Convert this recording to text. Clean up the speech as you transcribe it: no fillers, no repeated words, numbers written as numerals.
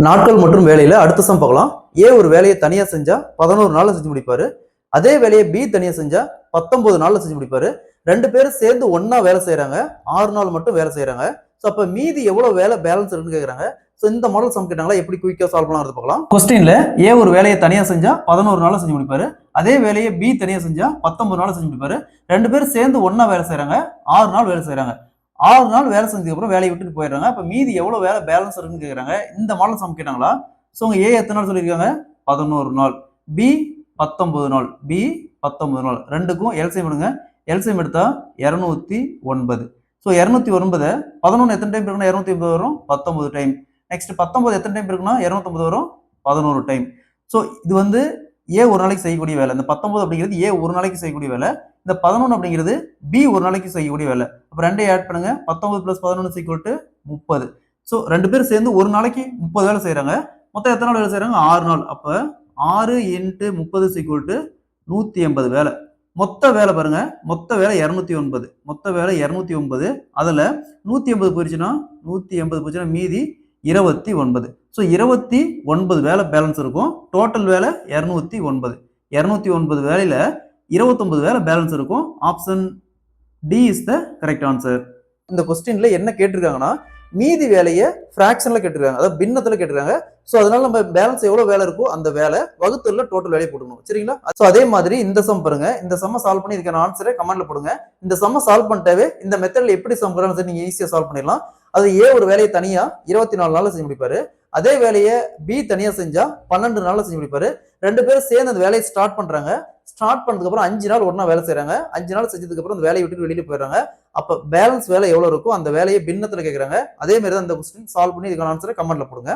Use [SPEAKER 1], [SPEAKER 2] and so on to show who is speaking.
[SPEAKER 1] நாட்கள் மற்றும் வேலையில அடுத்த சம் பார்க்கலாம். ஏ ஒரு வேலையை தனியா செஞ்சா 11 நாள்ல செஞ்சு முடிப்பாரு. அதே வேலையை பி தனியா செஞ்சா 19 நாள்ல செஞ்சு முடிப்பாரு. 2 பேரும் சேர்ந்து ஒண்ணா வேலை செய்யறாங்க. 6 நாள் மட்டும் வேலை செய்யறாங்க. சோ அப்ப மீதி எவ்வளவு வேலை பேலன்ஸ் இருக்குன்னு கேக்குறாங்க. சோ இந்த மாடல் சம் கேட்டாங்களா, எப்படி குயிக்கா சால்வ் பண்ணலாம்னு பார்க்கலாம். கொஸ்டின்ல ஏ ஒரு வேலையை தனியா செஞ்சா 11 நாள்ல செஞ்சு முடிப்பாரு. அதே வேலையை பி தனியா செஞ்சா 19 நாள்ல செஞ்சு முடிப்பாரு. 2 பேரும் சேர்ந்து ஒண்ணா வேலை செய்யறாங்க. 6 நாள் வேலை செய்யறாங்க. 6 நாள் வேலை செஞ்சதுக்கு அப்புறம் வேலையை விட்டுட்டு போயிடுறாங்க. அப்ப மீதி எவ்வளவு வேலை பேலன்ஸ் இருக்குன்னு கேக்குறாங்க. இந்த மாடல் சம் கேட்டாங்களா. சோ உங்க ஏ எத்தனை நாள் சொல்லியிருக்காங்க? 11 நாள். பி 19 நாள். பி 19 நாள். ரெண்டுக்கும் எல்சிஎம் எடுங்க. எல்சிஎம் எடுத்தா 209. சோ 209 11 எத்தனை டைம் இருக்குன்னா 250 வரும்? 19 டைம். நெக்ஸ்ட் 19 எத்தனை டைம் இருக்குன்னா 250 வரும்? 11 டைம். சோ இது வந்து ஏ ஒரு நாளைக்கு செய்யக்கூடிய வேலை. இந்த 19 அப்படிங்கிறது ஏ ஒரு நாளைக்கு செய்யக்கூடிய வேலை. இந்த 11 அப்படிங்கிறது பி ஒரு நாளைக்கு செய்யக்கூடிய வேலை. அப்ப ரெண்டையும் ஆட் பண்ணுங்க. 19 + 11 = 30. சோ 2 பேரும் சேர்ந்து ஒரு நாளைக்கு 30 வேலை செய்யறாங்க. மொத்தம் எத்தனை நாள் வேலை செய்யறாங்க? 6 நாள். அப்ப 6 × 30 = 180 வேலை. மொத்த வேலை பாருங்க. மொத்த வேலை 209. மொத்த வேலை 209. அதுல 180 போயிருச்சுன்னா 180 போச்சுன்னா மீதி 29. சோ 29 வேலை பேலன்ஸ் இருக்கும். டோட்டல் வேலை 209. 209 வேலையில 29 வேலை பேலன்ஸ் இருக்கும். Option D is the correct answer. இந்த கொஸ்டின்ல என்ன கேட்டிருக்காங்கன்னா, மீதி வேலையை ஃபிராக்ஷன்ல கேட்டிருக்காங்க, அதாவது பின்னத்துல கேட்டிருக்காங்க. சோ அதனால நம்ம பேலன்ஸ் எவ்வளவு வேலை இருக்கோ அந்த வேலை வகுத்துல டோட்டல் வேலையை போடணும். சரிங்களா? சோ அதே மாதிரி இந்த சம் பாருங்க. இந்த சம்ம சால்வ் பண்ணி இதுக்கான ஆன்சரை கமெண்ட்ல போடுங்க. இந்த சம்ம சால்வ் பண்ணிட்டாவே இந்த மெத்தட்ல எப்படி சம் போடுறாங்க நீங்க ஈஸியா சால்வ் பண்ணிடலாம். அது ஏ ஒரு வேலையை தனியா 24 நாள்ல செஞ்சு முடிப்பாரு. அதே வேலையை பி தனியா செஞ்சா 12 நாள்ல செஞ்சு முடிப்பாரு. 2 பேரும் சேர்ந்து அந்த வேலையை ஸ்டார்ட் பண்றாங்க. ஸ்டார்ட் பண்ணதுக்கு அப்புறம் 5 நாள் ஒண்ணா வேலை செய்யறாங்க. 5 நாள் செஞ்சதுக்கு அப்புறம் அந்த வேலையை விட்டு வெளியில போயிடுறாங்க. அப்ப பேலன்ஸ் வேலை எவ்வளவு இருக்கும் அந்த வேலையை பின்னத்துல கேக்குறாங்க. அதே மாதிரி தான் இந்த கொஸ்டின் சால்வ் பண்ணி இதுக்கான ஆன்சரை கமெண்ட்ல போடுங்க.